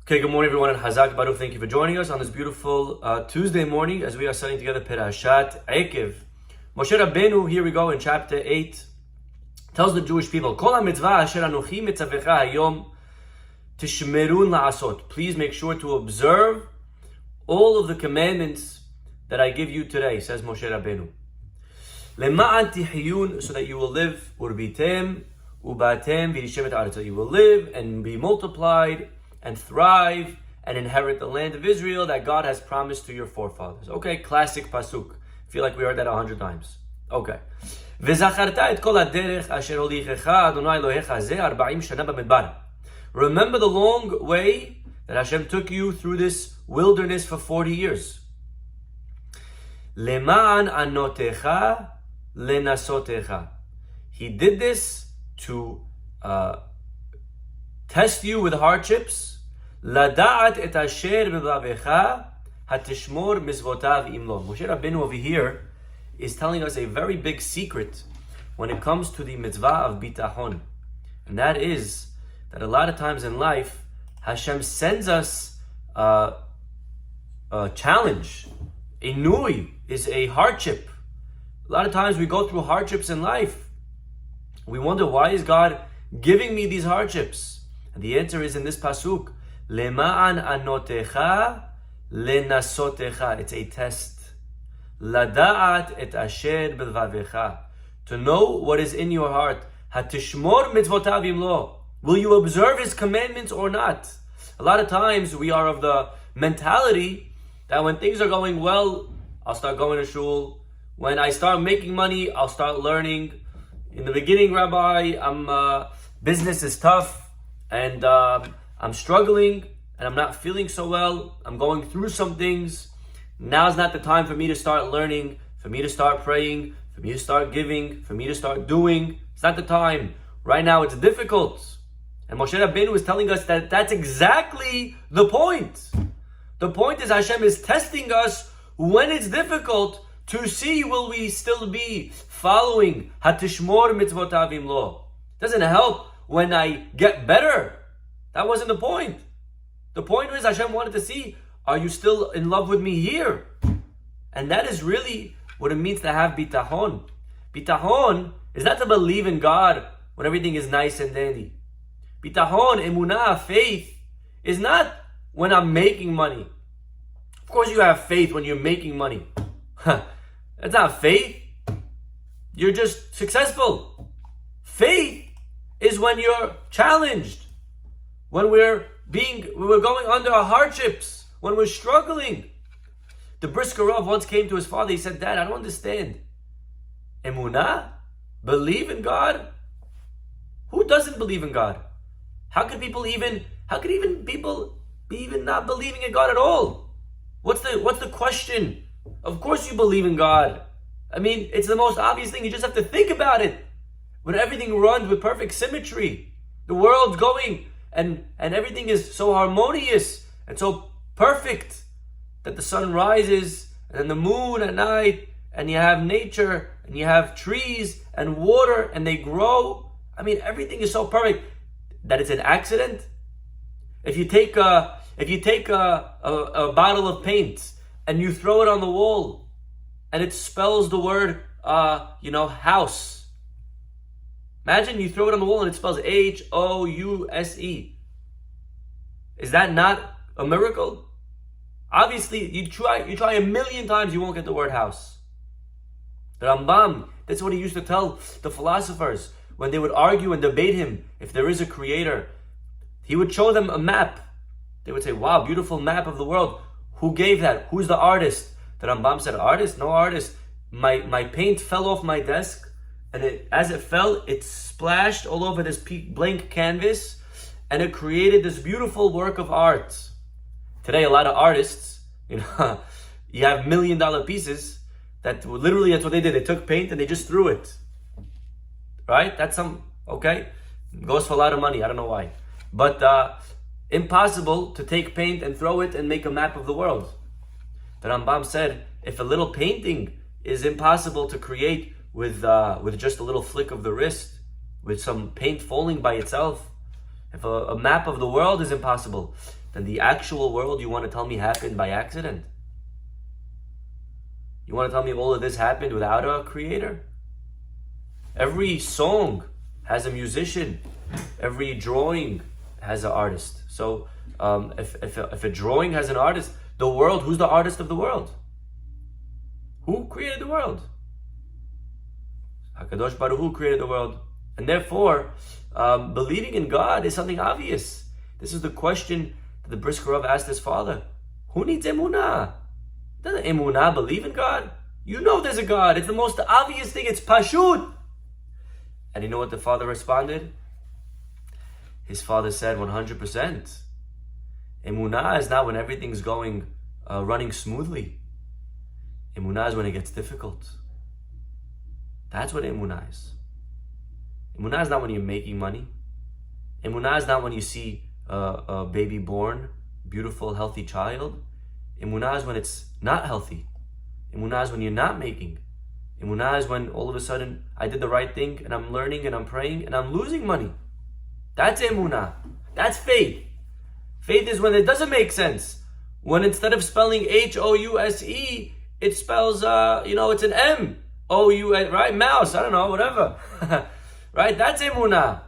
Okay, good morning everyone, and Hazak Baruch. Thank you for joining us on this beautiful Tuesday morning as we are studying together Perashat Ekev. Moshe Rabbeinu, here we go in chapter 8, tells the Jewish people, Kol ha-mitzvah asher anochi mitzavecha hayom tishmerun la'asot. Please make sure to observe all of the commandments that I give you today, says Moshe Rabbeinu. Lema'an tihiyun, so that you will live, urbitem, ubatem, v'yishem et haaretz, so you will live and be multiplied and thrive and inherit the land of Israel that God has promised to your forefathers. Okay, classic pasuk. Feel like we heard that 100 times. Okay. Remember the long way that Hashem took you through this wilderness for 40 years. Le'ma'an anotecha lenasotecha. He did this to test you with hardships. Lada'at et asher b'vavecha hatishmor mizvotav imlo. Moshe Rabbeinu over here is telling us a very big secret when it comes to the mitzvah of Bitahon. And that is that a lot of times in life, Hashem sends us a challenge. A nui is a hardship. A lot of times we go through hardships in life. We wonder, why is God giving me these hardships? And the answer is in this pasuk. Lema'an anotecha lenasotecha. It's a test. Lada'at et asher b'vavecha. To know what is in your heart. Hatishmor mitzvotav imlo. Will you observe His commandments or not? A lot of times we are of the mentality that when things are going well, I'll start going to shul. When I start making money, I'll start learning. In the beginning, Rabbi, business is tough and I'm struggling and I'm not feeling so well. I'm going through some things. Now's not the time for me to start learning, for me to start praying, for me to start giving, for me to start doing. It's not the time. Right now it's difficult. And Moshe Rabbeinu is telling us that that's exactly the point. The point is Hashem is testing us when it's difficult to see, will we still be following Hatishmor mitzvotav imlo. Doesn't help when I get better. That wasn't the point. The point was Hashem wanted to see, are you still in love with me here? And that is really what it means to have Bitahon. Bitahon is not to believe in God when everything is nice and dandy. Bitahon, emunah, faith, is not when I'm making money. Of course you have faith when you're making money. That's not faith. You're just successful. Faith is when you're challenged. When we're going under our hardships, when we're struggling. The Brisker Rav once came to his father. He said, Dad, I don't understand. Emunah? Believe in God? Who doesn't believe in God? How could people be even not believing in God at all? What's the question? Of course you believe in God. I mean, it's the most obvious thing. You just have to think about it. When everything runs with perfect symmetry, the world's going and everything is so harmonious and so perfect that the sun rises and then the moon at night, and you have nature and you have trees and water and they grow. I mean, everything is so perfect that it's an accident. If you take a bottle of paint and you throw it on the wall and it spells the word house. Imagine you throw it on the wall and it spells House. Is that not a miracle? Obviously, you try a million times, you won't get the word house. The Rambam, that's what he used to tell the philosophers when they would argue and debate him if there is a creator. He would show them a map. They would say, wow, beautiful map of the world. Who gave that? Who's the artist? The Rambam said, artist? No artist. My paint fell off my desk, and as it fell, it splashed all over this blank canvas, and it created this beautiful work of art. Today, a lot of artists, you have $1 million pieces that literally, that's what they did. They took paint and they just threw it. Right? That's okay? It goes for a lot of money. I don't know why. But impossible to take paint and throw it and make a map of the world. The Rambam said, if a little painting is impossible to create with just a little flick of the wrist, with some paint falling by itself, if a map of the world is impossible, then the actual world you want to tell me happened by accident? You want to tell me all of this happened without a creator? Every song has a musician. Every drawing has an artist. So if a drawing has an artist, the world, who's the artist of the world? Who created the world? HaKadosh Baruch Hu created the world. And therefore, believing in God is something obvious. This is the question that the Brisker Rav asked his father. Who needs emunah? Doesn't emunah believe in God? You know there's a God. It's the most obvious thing. It's pashut. And you know what the father responded? His father said 100%. Emunah is not when everything's going, running smoothly. Emunah is when it gets difficult. That's what emunah is. Emunah is not when you're making money. Emunah is not when you see a baby born, beautiful, healthy child. Emunah is when it's not healthy. Emunah is when you're not making. Emunah is when all of a sudden I did the right thing and I'm learning and I'm praying and I'm losing money. That's emunah. That's faith. Faith is when it doesn't make sense. When instead of spelling House, it spells, it's an M-O-U, right? Mouse, I don't know, whatever. Right? That's emunah.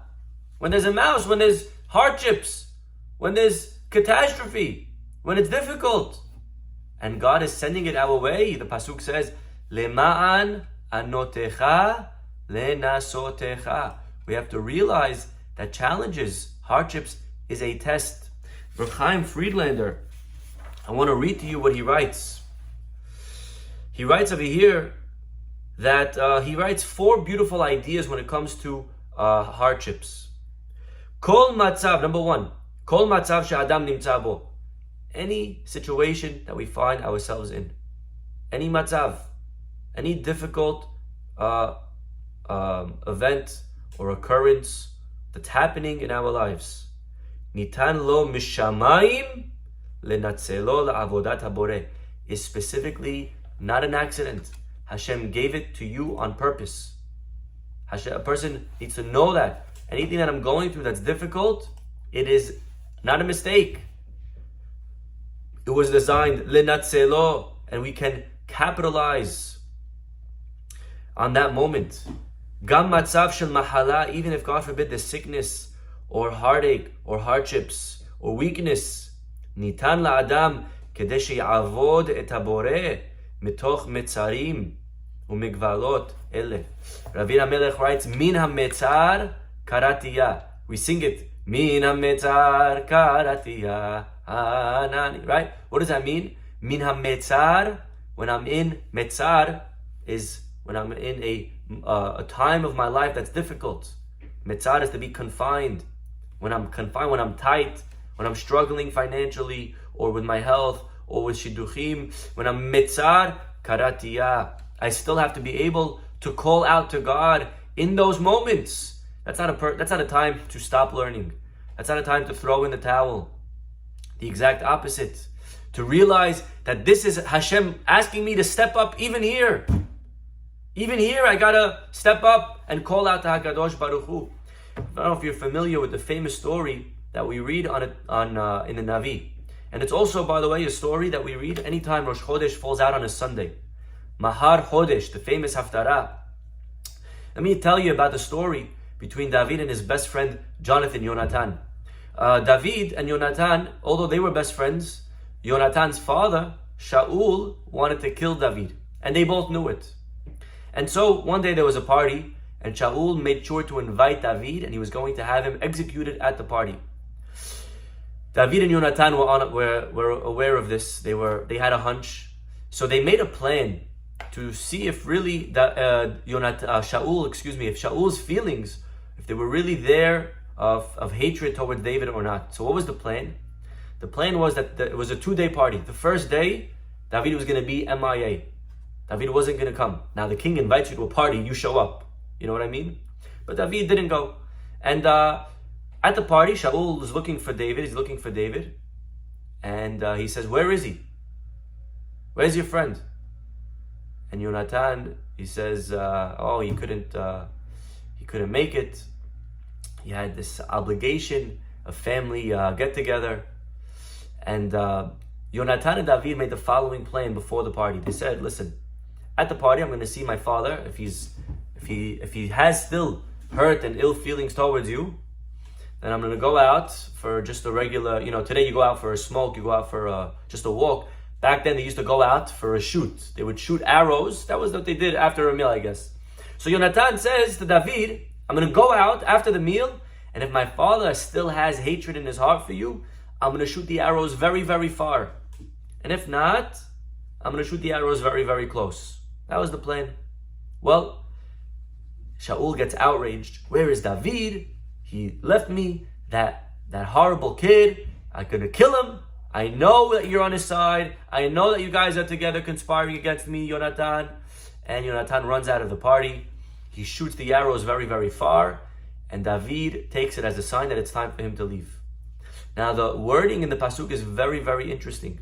When there's a mouse, when there's hardships, when there's catastrophe, when it's difficult. And God is sending it our way. The Pasuk says, Lema'an anotecha lenasotecha. We have to realize that challenges, hardships, is a test. Reb Chaim Friedlander, I want to read to you what he writes. He writes over here that he writes 4 beautiful ideas when it comes to hardships. Kol matzav, number 1. Kol matzav she'adam nimtza bo. Any situation that we find ourselves in. Any matzav. Any difficult event or occurrence that's happening in our lives. Nitan lo mishamayim lenatzelo la'avodat haboreh. Is specifically not an accident. Hashem gave it to you on purpose. A person needs to know that anything that I'm going through that's difficult, it is not a mistake. It was designed lenatzelo, and we can capitalize on that moment. Gam matzav shel mahala, even if God forbid there's sickness or heartache or hardships or weakness, nitan la'adam kedei she'yavod et haboreh mitoch metzarim umigvalot ele. Ravina Melech writes, Min hametzar karatiya. We sing it, Min hametzar karatiya anani. Right? What does that mean? Min hametzar, when I'm in metzar, is when I'm in a time of my life that's difficult. Metzar is to be confined. When I'm confined, when I'm tight, when I'm struggling financially, or with my health, or with shidduchim, when I'm metzar karatiya, I still have to be able to call out to God in those moments. That's not a time to stop learning. That's not a time to throw in the towel. The exact opposite. To realize that this is Hashem asking me to step up even here. Even here, I gotta step up and call out to HaKadosh Baruch Hu. I don't know if you're familiar with the famous story that we read in the Navi. And it's also, by the way, a story that we read anytime Rosh Chodesh falls out on a Sunday. Mahar Chodesh, the famous Haftarah. Let me tell you about the story between David and his best friend, Jonathan, Yonatan. David and Yonatan, although they were best friends, Yonatan's father, Shaul, wanted to kill David. And they both knew it. And so one day there was a party, and Shaul made sure to invite David, and he was going to have him executed at the party. David and Yonatan were aware of this. They had a hunch. So they made a plan to see if really if Shaul's feelings, if they were really there of hatred towards David or not. So what was the plan? The plan was that it was a 2-day party. The first day, David was going to be MIA. David wasn't going to come. Now the king invites you to a party, you show up. You know what I mean? But David didn't go. And at the party, Shaul is looking for David. He's looking for David. And he says, where is he? Where's your friend? And Yonatan, he says, he couldn't make it. He had this obligation, a family get-together. And Yonatan and David made the following plan before the party. They said, listen, at the party I'm going to see my father. If he has still hurt and ill feelings towards you, then I'm going to go out for just a regular, today you go out for a smoke, you go out for just a walk. Back then they used to go out for a shoot. They would shoot arrows. That was what they did after a meal, I guess. So Yonatan says to David, I'm going to go out after the meal, and if my father still has hatred in his heart for you, I'm going to shoot the arrows very, very far. And if not, I'm going to shoot the arrows very, very close. That was the plan. Well, Shaul gets outraged. Where is David? He left me, that horrible kid. I'm going to kill him. I know that you're on his side. I know that you guys are together conspiring against me, Yonatan. And Yonatan runs out of the party. He shoots the arrows very, very far. And David takes it as a sign that it's time for him to leave. Now the wording in the pasuk is very, very interesting.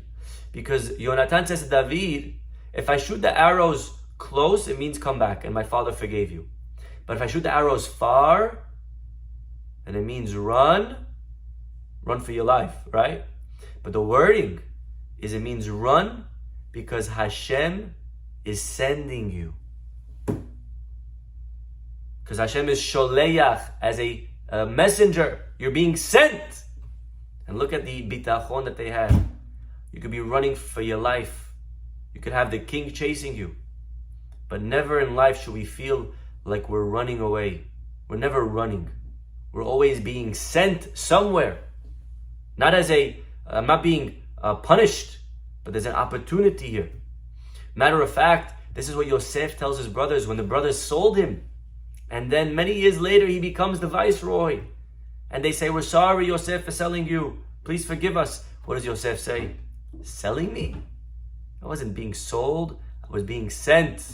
Because Yonatan says to David, if I shoot the arrows close, it means come back and my father forgave you. But if I shoot the arrows far, then it means run for your life, right? But the wording is it means run because Hashem is sending you. Because Hashem is sholeach, as a messenger. You're being sent. And look at the bitahon that they had. You could be running for your life. You could have the king chasing you. But never in life should we feel like we're running away. We're never running. We're always being sent somewhere. Not as I'm not being punished, but there's an opportunity here. Matter of fact, this is what Yosef tells his brothers when the brothers sold him. And then many years later, he becomes the viceroy. And they say, we're sorry, Yosef, for selling you. Please forgive us. What does Yosef say? Selling me? I wasn't being sold. I was being sent.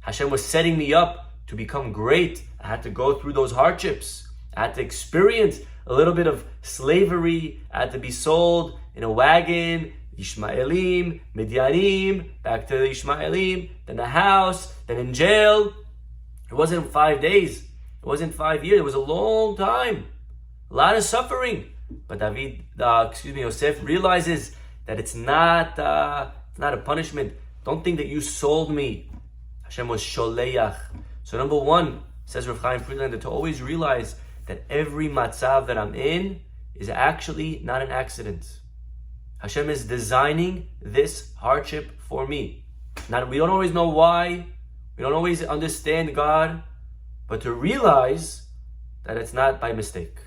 Hashem was setting me up to become great. I had to go through those hardships. I had to experience a little bit of slavery. I had to be sold in a wagon, Ishmaelim, Midyanim, back to the Ishmaelim, then a house, then in jail. It wasn't 5 days. It wasn't 5 years. It was a long time. A lot of suffering. But Yosef realizes that it's not a punishment. Don't think that you sold me. Hashem was sholeach. So number one, says Rav Chaim Friedlander, to always realize that every matzav that I'm in is actually not an accident. Hashem is designing this hardship for me. We don't always know why. We don't always understand God. But to realize that it's not by mistake.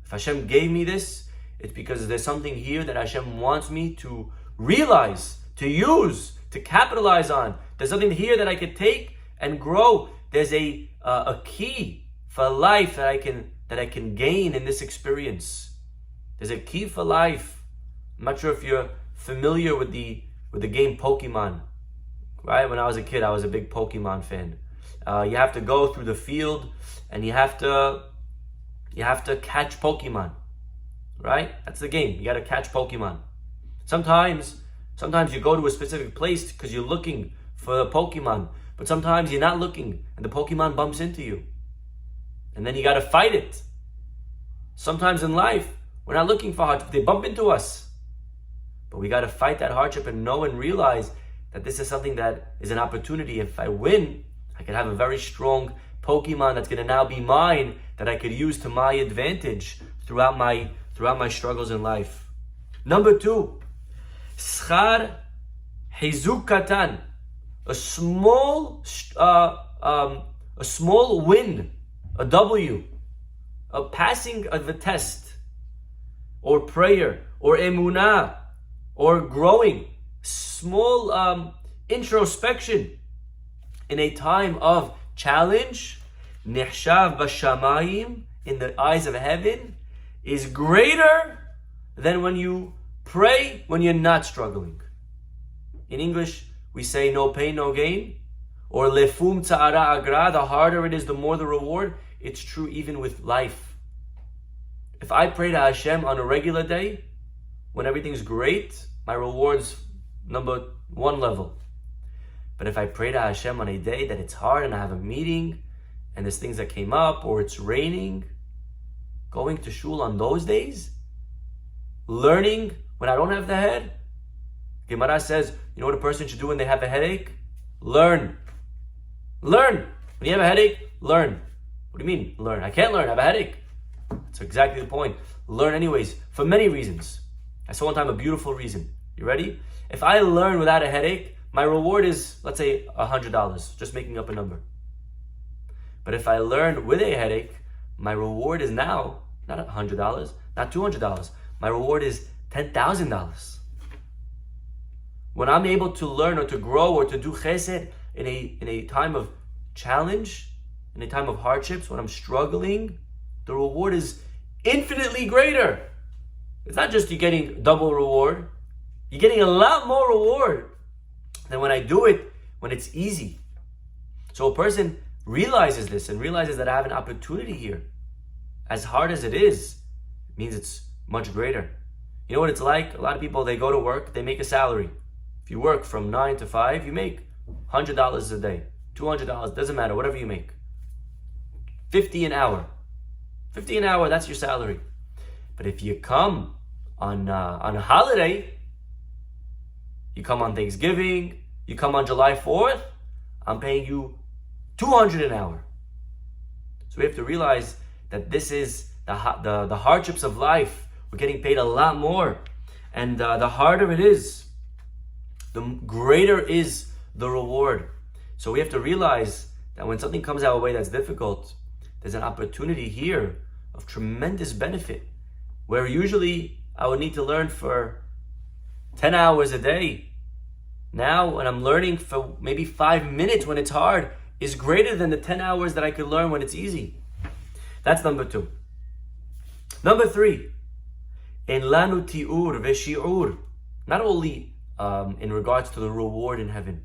If Hashem gave me this, it's because there's something here that Hashem wants me to realize, to use, to capitalize on. There's something here that I could take and grow. There's a key for life that I can gain in this experience. There's a key for life. I'm not sure if you're familiar with the game Pokemon. Right? When I was a kid, I was a big Pokemon fan. You have to go through the field and you have to catch Pokemon. Right? That's the game. You got to catch Pokemon. Sometimes you go to a specific place because you're looking for a Pokemon, but sometimes you're not looking and the Pokemon bumps into you. And then you got to fight it. Sometimes in life, we're not looking for hardship. They bump into us. But we got to fight that hardship and know and realize that this is something that is an opportunity. If I win, I could have a very strong Pokemon that's going to now be mine that I could use to my advantage throughout my struggles in life. Number two, schar hizuk katan, a small win, a W, a passing of a test, or prayer, or emunah, or growing, small introspection in a time of challenge, nihshav bashamayim, in the eyes of heaven, is greater than when you pray when you're not struggling. In English, we say no pain, no gain, or lefum tzara agra, the harder it is, the more the reward. It's true even with life. If I pray to Hashem on a regular day, when everything's great, my reward's number one level. But if I pray to Hashem on a day that it's hard and I have a meeting and there's things that came up or it's raining, going to shul on those days, learning when I don't have the head? Gemara says, you know what a person should do when they have a headache? Learn. Learn. When you have a headache, learn. What do you mean, learn? I can't learn, I have a headache. That's exactly the point. Learn anyways, for many reasons. I saw one time a beautiful reason. You ready? If I learn without a headache, my reward is, let's say, $100, just making up a number. But if I learn with a headache, my reward is now not $100, not $200. My reward is $10,000. When I'm able to learn or to grow or to do chesed in a time of challenge, in a time of hardships, when I'm struggling, the reward is infinitely greater. It's not just you're getting double reward. You're getting a lot more reward than when I do it when it's easy. So a person realizes this and realizes that I have an opportunity here. As hard as it is, it means it's much greater. You know what it's like? A lot of people, they go to work, they make a salary. If you work from 9 to 5, you make $100 a day, $200, doesn't matter, whatever you make. $50 an hour. $50 an hour, that's your salary. But if you come on a holiday, you come on Thanksgiving, you come on July 4th, I'm paying you $200 an hour. So we have to realize that this is the hardships of life. We're getting paid a lot more. And the harder it is, the greater is the reward. So we have to realize that when something comes our way that's difficult, there's an opportunity here of tremendous benefit, where usually I would need to learn for 10 hours a day. Now, when I'm learning for maybe 5 minutes when it's hard, is greater than the 10 hours that I could learn when it's easy. That's number 2. Number 3, in lanu ti'ur ve'shi'ur, not only in regards to the reward in heaven,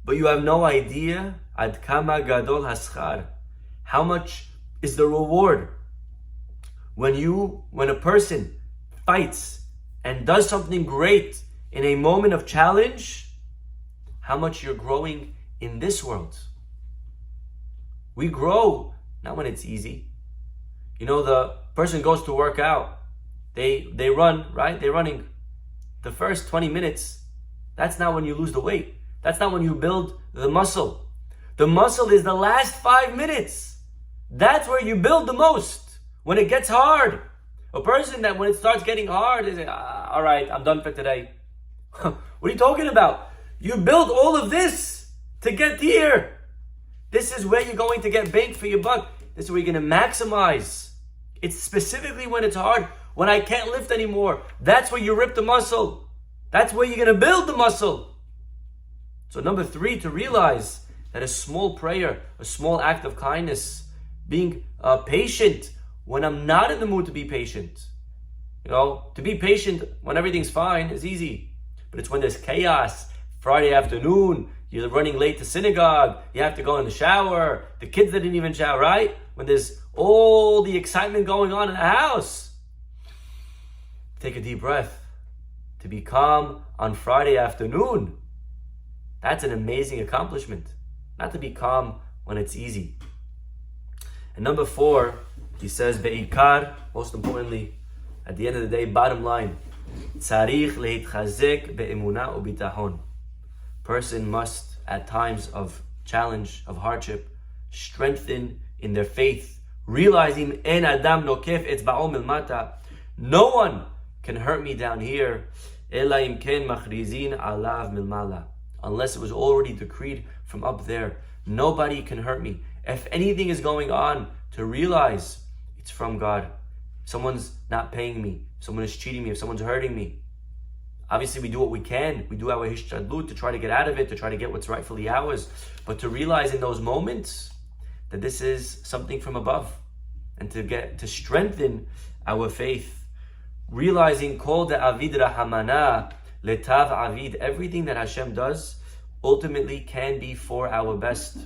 but you have no idea ad kama gadol haschar, how much is the reward when a person fights and does something great in a moment of challenge, how much you're growing in this world. We grow not when it's easy. You know, the person goes to work out, they run, right? They're running the first 20 minutes. That's not when you lose the weight. That's not when you build the muscle. The muscle is the last 5 minutes. That's where you build the most. When it gets hard. A person that when it starts getting hard is, all right, I'm done for today. What are you talking about? You build all of this to get here. This is where you're going to get bang for your buck. This is where you're going to maximize. It's specifically when it's hard, when I can't lift anymore. That's where you rip the muscle. That's where you're going to build the muscle. So number 3, to realize that a small prayer, a small act of kindness, being patient when I'm not in the mood to be patient. You know, to be patient when everything's fine is easy. But it's when there's chaos, Friday afternoon, you're running late to synagogue, you have to go in the shower, the kids didn't even shower, right? When there's all the excitement going on in the house. Take a deep breath. To be calm on Friday afternoon, that's an amazing accomplishment. Not to be calm when it's easy. And number 4, he says, Be'ikar, most importantly, at the end of the day, bottom line, Tzarich leitchazek be'emunah u'bitahon. Person must, at times of challenge, of hardship, strengthen in their faith, realizing En adam nokef etzba'o milmata. No one can hurt me down here. Ela im ken machrizin alav milmala. Unless it was already decreed from up there. Nobody can hurt me. If anything is going on, to realize it's from God. If someone's not paying me, if someone is cheating me, if someone's hurting me, obviously we do what we can. We do our hishtadlut to try to get out of it, to try to get what's rightfully ours. But to realize in those moments that this is something from above, and to strengthen our faith, realizing kol de avid rahamana letav avid, everything that Hashem does ultimately can be for our best.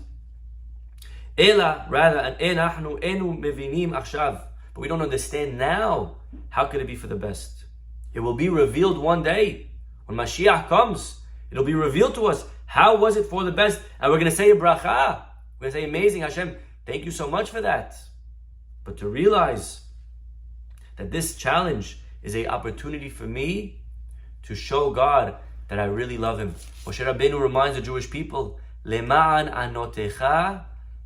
Ela, rather, and enachnu enu mevinim achshav. But we don't understand now. How could it be for the best? It will be revealed one day. When Mashiach comes, it'll be revealed to us. How was it for the best? And we're going to say a bracha. We're going to say, amazing, Hashem, thank you so much for that. But to realize that this challenge is an opportunity for me to show God that I really love Him. Moshe Rabbeinu reminds the Jewish people, Lema'an anotecha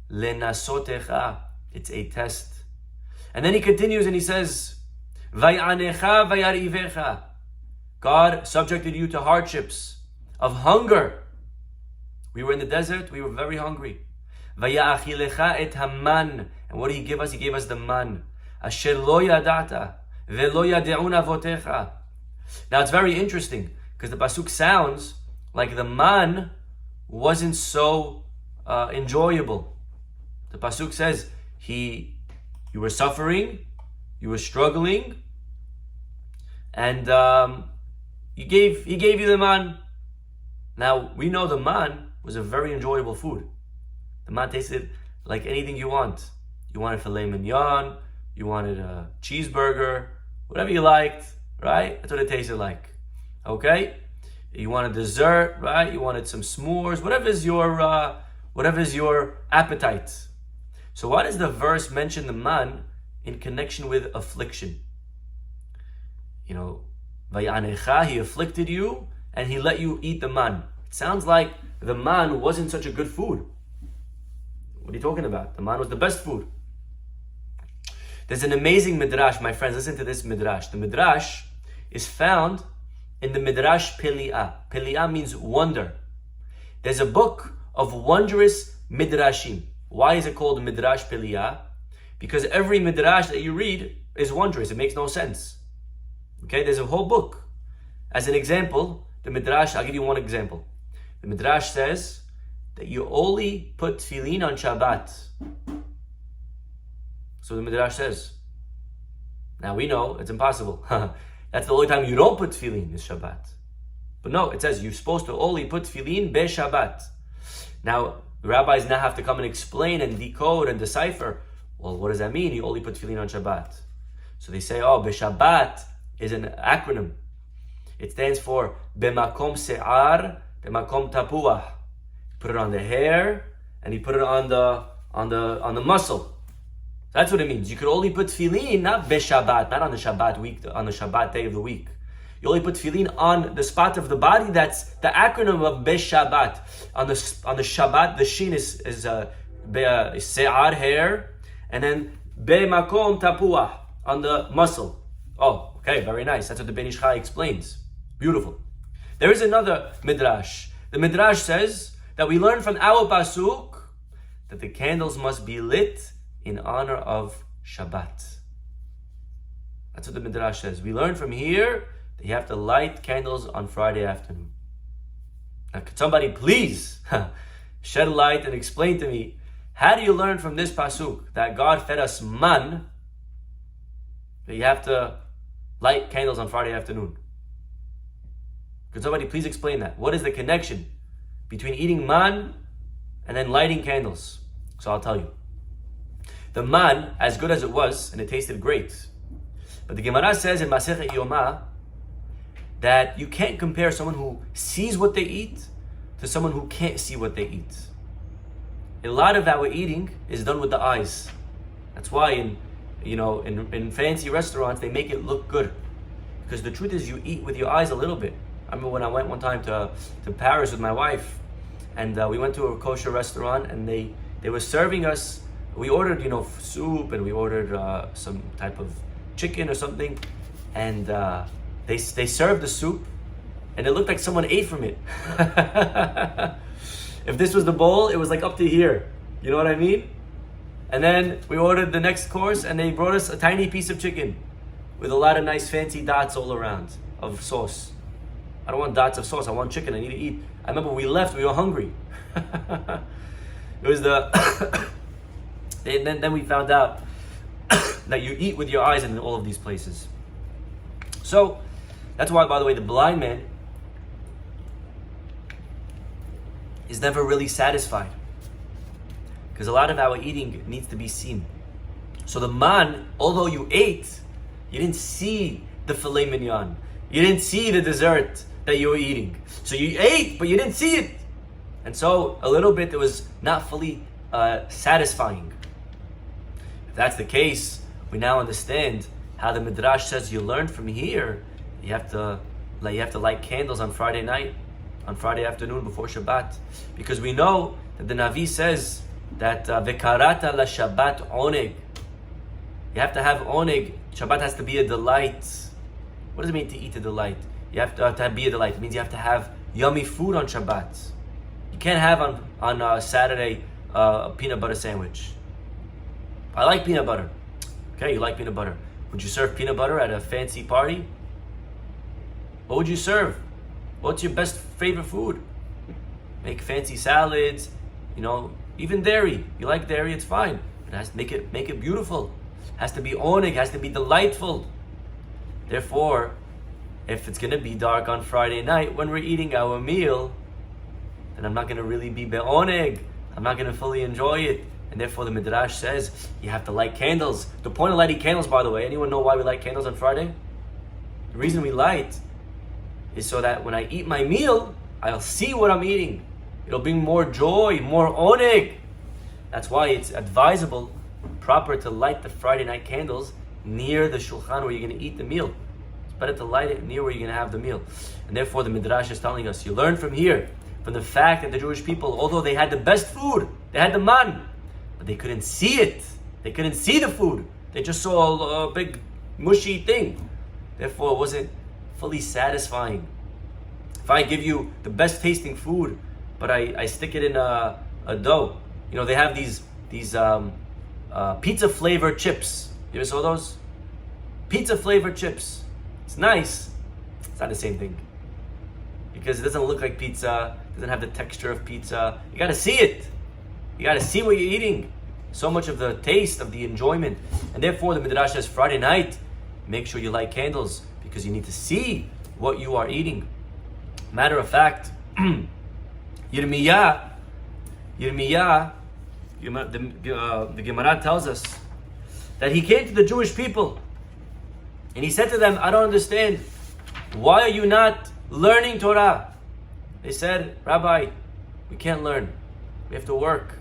lenasotecha. It's a test. And then he continues and he says, Vayanecha vayarivecha. God subjected you to hardships of hunger. We were in the desert, we were very hungry. Vaya'achilecha et haman. And what did He give us? He gave us the man. Asher lo yadata velo yade'un avotecha. Now it's very interesting because the pasuk sounds like the man wasn't so enjoyable. The pasuk says you were suffering, you were struggling, and He gave you the man. Now we know the man was a very enjoyable food. The man tasted like anything you want. You wanted filet mignon, you wanted a cheeseburger, whatever you liked, right? That's what it tasted like. Okay? You wanted dessert, right? You wanted some s'mores, whatever's your appetite. So why does the verse mention the man in connection with affliction? Vayanecha, He afflicted you and He let you eat the man. It sounds like the man wasn't such a good food. What are you talking about? The man was the best food. There's an amazing midrash, my friends. Listen to this midrash. The midrash is found in the Midrash Peli'ah. Peli'ah means wonder. There's a book of wondrous midrashim. Why is it called Midrash Peli'ah? Because every midrash that you read is wondrous. It makes no sense. Okay, there's a whole book. As an example, the midrash, I'll give you one example. The midrash says that you only put tefillin on Shabbat. So the midrash says. Now we know it's impossible. That's the only time you don't put tefillin is Shabbat. But no, it says you're supposed to only put tefillin be Shabbat. Now the rabbis now have to come and explain and decode and decipher. Well, what does that mean? You only put tefillin on Shabbat. So they say, be Shabbat is an acronym. It stands for bemakom se'ar, bemakom tapuah. Put it on the hair and you put it on the muscle. That's what it means. You could only put tefillin, not be-Shabbat, not on the Shabbat week, on the Shabbat day of the week. You only put tefillin on the spot of the body. That's the acronym of be-Shabbat. On the Shabbat, the shin is se'ar, hair, and then be-makom tapuah, on the muscle. Oh, okay, very nice. That's what the Ben Ish Chai explains. Beautiful. There is another midrash. The midrash says that we learn from our pasuk that the candles must be lit in honor of Shabbat. That's what the midrash says. We learn from here that you have to light candles on Friday afternoon. Now, could somebody please shed light and explain to me, how do you learn from this pasuk that God fed us man, that you have to light candles on Friday afternoon? Could somebody please explain that? What is the connection between eating man and then lighting candles? So I'll tell you. The man, as good as it was, and it tasted great, but the Gemara says in Masechet Yomah that you can't compare someone who sees what they eat to someone who can't see what they eat. A lot of our eating is done with the eyes. That's why in fancy restaurants they make it look good, because the truth is you eat with your eyes a little bit. I remember when I went one time to Paris with my wife, and we went to a kosher restaurant, and they were serving us. We ordered, soup, and we ordered some type of chicken or something, and they served the soup, and it looked like someone ate from it. If this was the bowl, it was like up to here. You know what I mean? And then we ordered the next course, and they brought us a tiny piece of chicken with a lot of nice fancy dots all around of sauce. I don't want dots of sauce. I want chicken. I need to eat. I remember we left. We were hungry. It was then we found out that you eat with your eyes in all of these places. So that's why, by the way, the blind man is never really satisfied, because a lot of our eating needs to be seen. So the man, although you ate, you didn't see the filet mignon. You didn't see the dessert that you were eating. So you ate, but you didn't see it. And so a little bit, it was not fully satisfying. If that's the case, we now understand how the Midrash says you learn from here, you have to light candles on Friday night, on Friday afternoon before Shabbat, because we know that the Navi says that Vekarata la Shabbat oneg. You have to have oneg. Shabbat has to be a delight. What does it mean to eat a delight? You have to be a delight. It means you have to have yummy food on Shabbat. You can't have on Saturday a peanut butter sandwich. I like peanut butter. Okay, you like peanut butter. Would you serve peanut butter at a fancy party? What would you serve? What's your best favorite food? Make fancy salads, even dairy. You like dairy, it's fine. It has to make it beautiful. It has to be oneg, has to be delightful. Therefore, if it's gonna be dark on Friday night when we're eating our meal, then I'm not gonna really be be'oneg. I'm not gonna fully enjoy it. And therefore the Midrash says you have to light candles. The point of lighting candles, by the way, anyone know why we light candles on Friday? The reason we light is so that when I eat my meal, I'll see what I'm eating. It'll bring more joy, more oneg. That's why it's advisable, proper to light the Friday night candles near the shulchan where you're going to eat the meal. It's better to light it near where you're going to have the meal. And therefore the Midrash is telling us, you learn from here, from the fact that the Jewish people, although they had the best food, they had the man, but they couldn't see it. They couldn't see the food. They just saw a big mushy thing. Therefore it wasn't fully satisfying. If I give you the best tasting food, but I stick it in a dough, they have these pizza flavored chips. You ever saw those? Pizza flavored chips. It's nice. It's not the same thing. Because it doesn't look like pizza, it doesn't have the texture of pizza. You gotta see it. You gotta see what you're eating. So much of the taste, of the enjoyment. And therefore the Midrash says Friday night, make sure you light candles because you need to see what you are eating. Matter of fact, Yirmiyah, the Gemara tells us that he came to the Jewish people and he said to them, I don't understand. Why are you not learning Torah? They said, Rabbi, we can't learn. We have to work.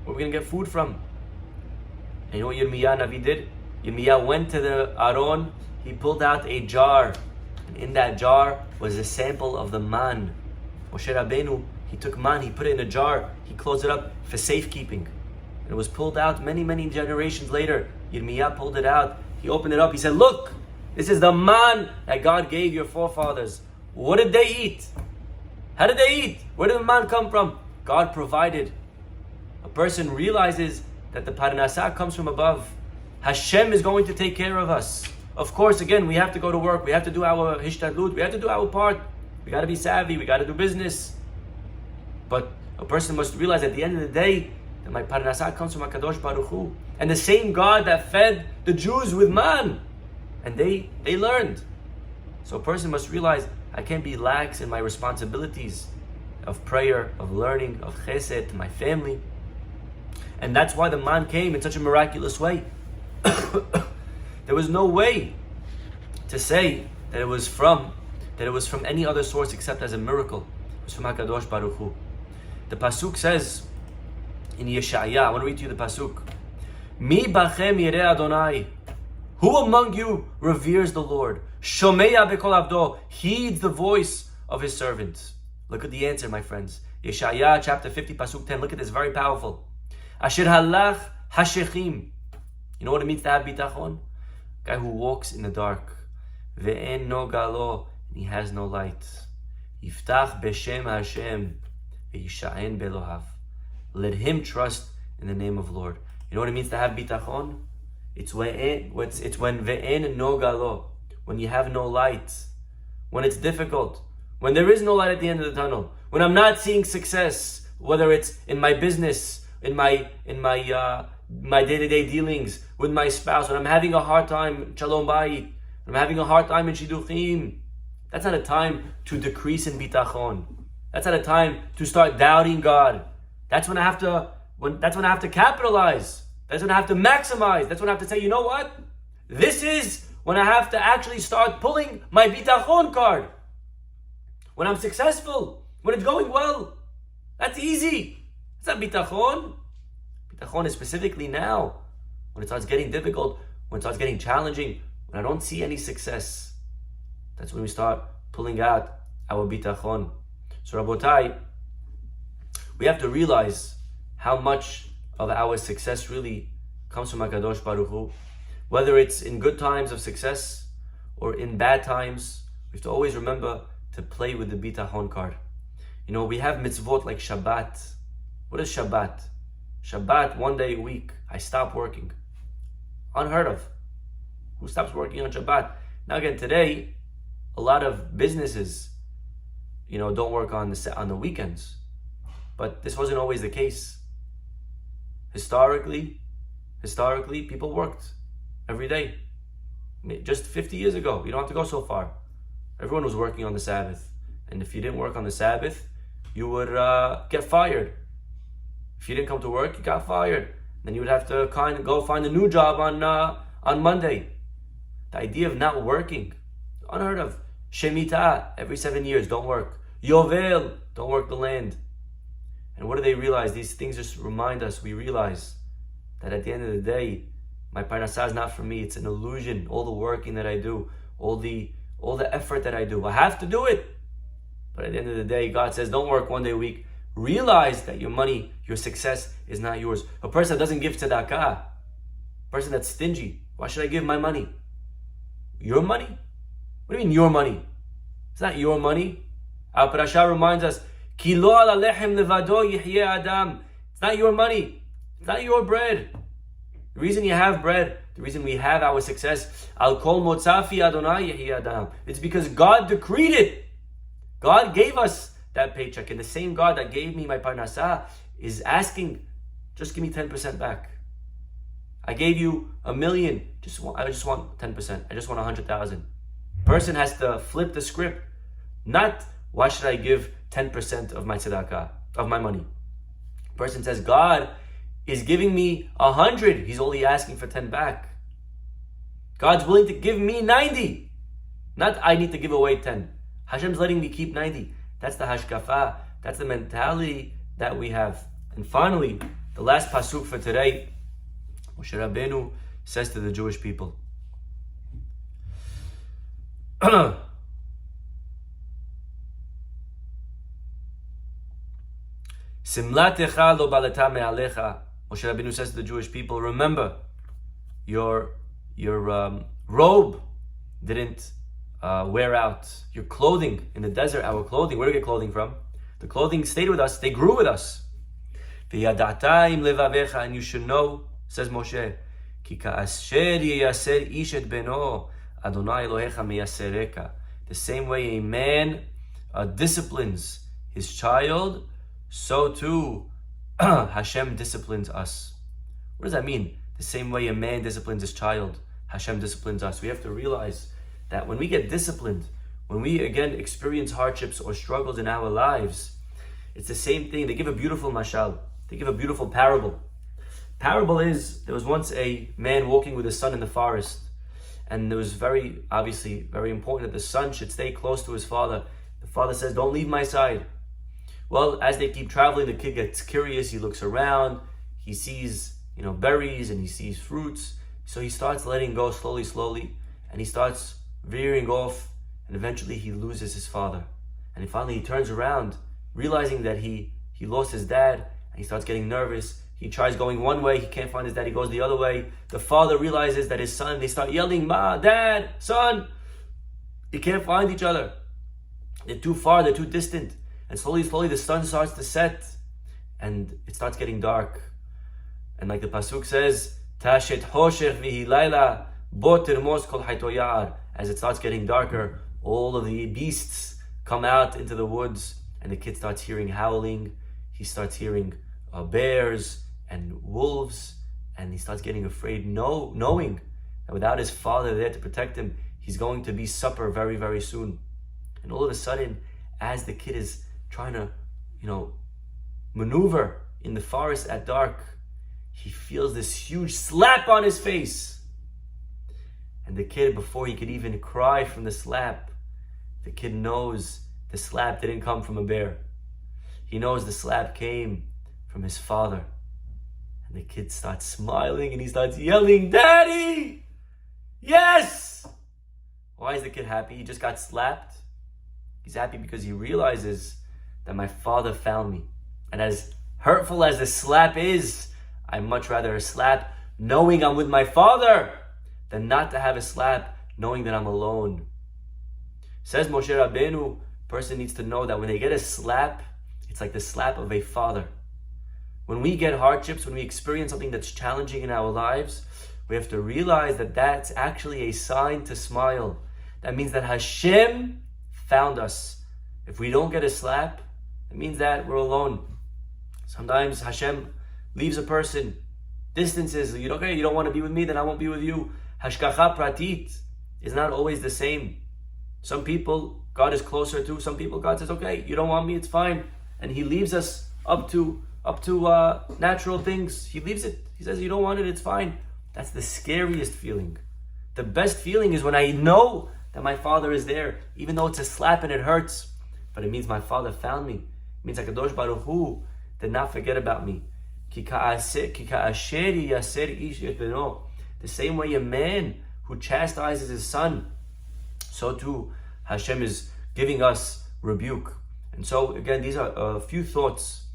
Where are we going to get food from? And you know what Yirmiyah Navi did? Yirmiyah went to the Aron. He pulled out a jar. And in that jar was a sample of the man. Moshe Rabbeinu, he took man, he put it in a jar. He closed it up for safekeeping. And it was pulled out many, many generations later. Yirmiyah pulled it out. He opened it up. He said, look, this is the man that God gave your forefathers. What did they eat? How did they eat? Where did the man come from? God provided. A person realizes that the parnasah comes from above. Hashem is going to take care of us. Of course, again, we have to go to work. We have to do our hishtadlut. We have to do our part. We got to be savvy. We got to do business. But a person must realize at the end of the day that my parnasah comes from HaKadosh Baruch Hu. And the same God that fed the Jews with man. And they learned. So a person must realize I can't be lax in my responsibilities of prayer, of learning, of chesed to my family. And that's why the man came in such a miraculous way. There was no way to say that it was from any other source except as a miracle. It was from HaKadosh Baruch Hu. The pasuk says in Yeshaya, I want to read to you the pasuk. Mi bachem yireh Adonai. Who among you reveres the Lord? Shomeya bekol avdo, heeds the voice of his servant. Look at the answer, my friends. Yeshaya chapter 50, pasuk 10. Look at this, very powerful. Asher halach hashechim. You know what it means to have bitahon? Guy who walks in the dark. Ve'en no galo, and he has no light. Yiftach b'shem Hashem, ve'yisha'en belohav. Let him trust in the name of Lord. You know what it means to have bitachon? It's when ve'en no galo, when you have no light, when it's difficult, when there is no light at the end of the tunnel, when I'm not seeing success, whether it's in my business, in my day-to-day dealings with my spouse, when I'm having a hard time, shalom bayit, when I'm having a hard time in shidduchim. That's not a time to decrease in bitachon. That's not a time to start doubting God. That's when I have to capitalize. That's when I have to maximize. That's when I have to say, you know what? This is when I have to actually start pulling my bitachon card. When I'm successful, when it's going well. That's easy. It's not bitachon. Bitachon is specifically now, when it starts getting difficult, when it starts getting challenging, when I don't see any success, that's when we start pulling out our bitahon. So Rabotai, we have to realize how much of our success really comes from HaKadosh Baruch Hu. Whether it's in good times of success or in bad times, we have to always remember to play with the Bitahon card. We have mitzvot like Shabbat. What is Shabbat? Shabbat, 1 day a week, I stop working. Unheard of. Who stops working on Shabbat? Now again, today, a lot of businesses, don't work on the weekends. But this wasn't always the case. Historically, people worked every day. Just 50 years ago, you don't have to go so far. Everyone was working on the Sabbath. And if you didn't work on the Sabbath, you would get fired. If you didn't come to work, you got fired. Then you would have to go find a new job on Monday. The idea of not working, unheard of. Shemitah, every 7 years, don't work. Yovel, don't work the land. And what do they realize? These things just remind us, we realize that at the end of the day, my parnassah is not for me, it's an illusion. All the working that I do, all the effort that I do, I have to do it. But at the end of the day, God says, don't work 1 day a week. Realize that your money, your success is not yours. A person that doesn't give tzedakah, a person that's stingy, why should I give my money? Your money? What do you mean your money? It's not your money. Our parasha reminds us, Ki lo ala lechem levado yihyeh adam. It's not your money. It's not your bread. The reason you have bread, the reason we have our success, al kol motzafi Adonai yihyeh adam. It's because God decreed it. God gave us that paycheck, and the same God that gave me my parnassah is asking, just give me 10% back. I gave you $1 million. I just want 10%. I just want 100,000. Person has to flip the script. Not, why should I give 10% of my tzedakah, of my money? Person says, God is giving me 100. He's only asking for 10 back. God's willing to give me 90. Not I need to give away 10. Hashem's letting me keep 90. That's the hashkafa. That's the mentality that we have. And finally, the last pasuk for today, Moshe Rabbeinu says to the Jewish people, Simlatecha lo balata me'alecha. Moshe Rabbeinu says to the Jewish people, remember, your robe didn't wear out. Your clothing in the desert, our clothing, where do we get clothing from? The clothing stayed with us, they grew with us. V'yadata im levavecha, and you should know, says Moshe, Ki ka'asher yeyaser ish et beno, Adonai Elohecha meyasereka. The same way a man disciplines his child, so too Hashem disciplines us. What does that mean? The same way a man disciplines his child, Hashem disciplines us. We have to realize that when we get disciplined, when we again experience hardships or struggles in our lives, it's the same thing. They give a beautiful mashal. They give a beautiful parable. Parable is, there was once a man walking with his son in the forest, and it was very important that the son should stay close to his father. The father says, don't leave my side. Well, as they keep traveling, the kid gets curious. He looks around. He sees, berries, and he sees fruits. So he starts letting go slowly, and he starts veering off, and eventually he loses his father. And finally he turns around, realizing that he lost his dad, and he starts getting nervous. He tries going one way, he can't find his dad, he goes the other way. The father realizes that his son, they start yelling, Ma, Dad, son. They can't find each other. They're too far, they're too distant. And slowly the sun starts to set, and it starts getting dark. And like the pasuk says, Tashet hoshech vihi laila, bo termos kol hayto ya'ar. As it starts getting darker, all of the beasts come out into the woods, and the kid starts hearing howling. He starts hearing bears and wolves, and he starts getting afraid, knowing that without his father there to protect him, he's going to be supper very, very soon. And all of a sudden, as the kid is trying to, maneuver in the forest at dark, he feels this huge slap on his face. And the kid, before he could even cry from the slap, the kid knows the slap didn't come from a bear. He knows the slap came from his father. And the kid starts smiling and he starts yelling, Daddy! Yes! Why is the kid happy? He just got slapped. He's happy because he realizes that my father found me. And as hurtful as the slap is, I'd much rather a slap knowing I'm with my father than not to have a slap knowing that I'm alone. Says Moshe Rabbeinu, person needs to know that when they get a slap, it's like the slap of a father. When we get hardships, when we experience something that's challenging in our lives, we have to realize that that's actually a sign to smile. That means that Hashem found us. If we don't get a slap, it means that we're alone. Sometimes Hashem leaves a person, distances. You don't want to be with me, then I won't be with you. Hashgacha pratit is not always the same. Some people God is closer to. Some people God says, okay, you don't want me, it's fine. And He leaves us up to natural things. He leaves it. He says, you don't want it, it's fine. That's the scariest feeling. The best feeling is when I know that my Father is there, even though it's a slap and it hurts. But it means my Father found me. It means HaKadosh Baruch Hu did not forget about me. The same way a man who chastises his son, so too Hashem is giving us rebuke. And so again, these are a few thoughts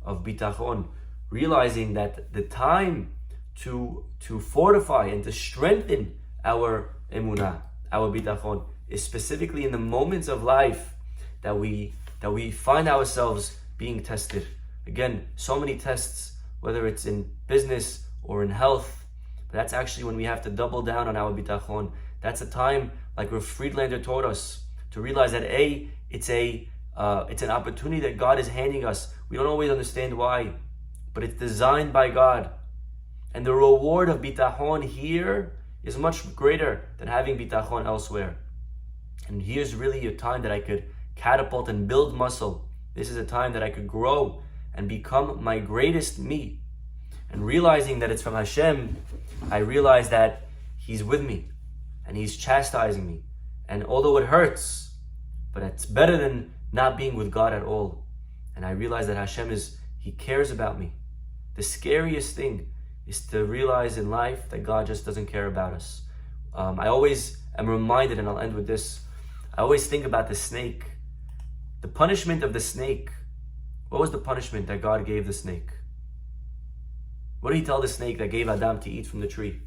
of Bitahon, realizing that the time to fortify and to strengthen our emunah, our bitachon, is specifically in the moments of life that we find ourselves being tested. Again, so many tests, whether it's in business or in health, but that's actually when we have to double down on our bitachon. That's a time, like Rav Friedlander taught us, to realize that it's an opportunity that God is handing us. We don't always understand why, but it's designed by God. And the reward of bitachon here is much greater than having bitachon elsewhere. And here's really a time that I could catapult and build muscle. This is a time that I could grow and become my greatest me. And realizing that it's from Hashem, I realize that He's with me and He's chastising me. And although it hurts, but it's better than not being with God at all. And I realize that Hashem He cares about me. The scariest thing is to realize in life that God just doesn't care about us. I always am reminded, and I'll end with this, I always think about the snake. The punishment of the snake. What was the punishment that God gave the snake? What did He tell the snake that gave Adam to eat from the tree?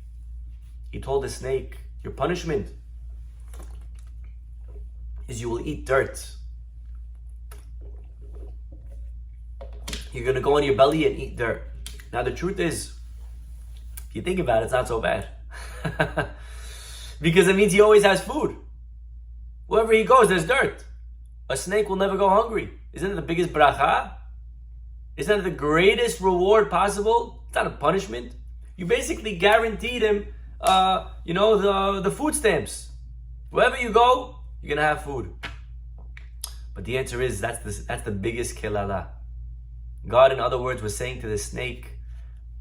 He told the snake, your punishment is you will eat dirt. You're going to go on your belly and eat dirt. Now the truth is, if you think about it, it's not so bad. Because it means he always has food. Wherever he goes, there's dirt. A snake will never go hungry. Isn't it the biggest bracha? Isn't it the greatest reward possible? It's not a punishment. You basically guaranteed him, the food stamps. Wherever you go, you're going to have food. But the answer is, that's the biggest kelala. God, in other words, was saying to the snake,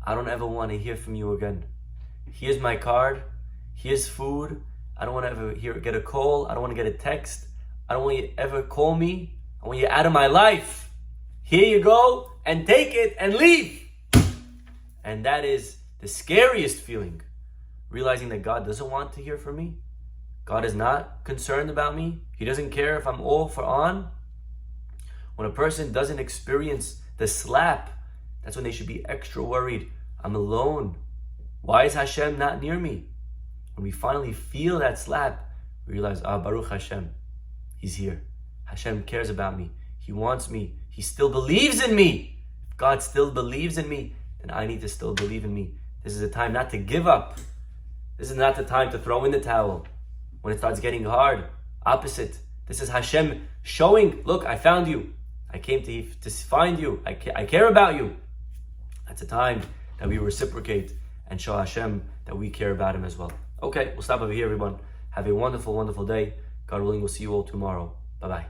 I don't ever want to hear from you again. Here's my card. Here's food. I don't want to ever get a call. I don't want to get a text. I don't want you to ever call me. I want you out of my life. Here you go, and take it and leave. And that is the scariest feeling. Realizing that God doesn't want to hear from me. God is not concerned about me. He doesn't care if I'm off or on. When a person doesn't experience the slap, that's when they should be extra worried. I'm alone. Why is Hashem not near me? When we finally feel that slap, we realize, Baruch Hashem, He's here. Hashem cares about me. He wants me. He still believes in me. If God still believes in me, then I need to still believe in me. This is a time not to give up. This is not the time to throw in the towel. When it starts getting hard, opposite. This is Hashem showing, look, I found you. I came to find you. I care about you. That's a time that we reciprocate and show Hashem that we care about Him as well. Okay, we'll stop over here, everyone. Have a wonderful, wonderful day. God willing, we'll see you all tomorrow. Bye-bye.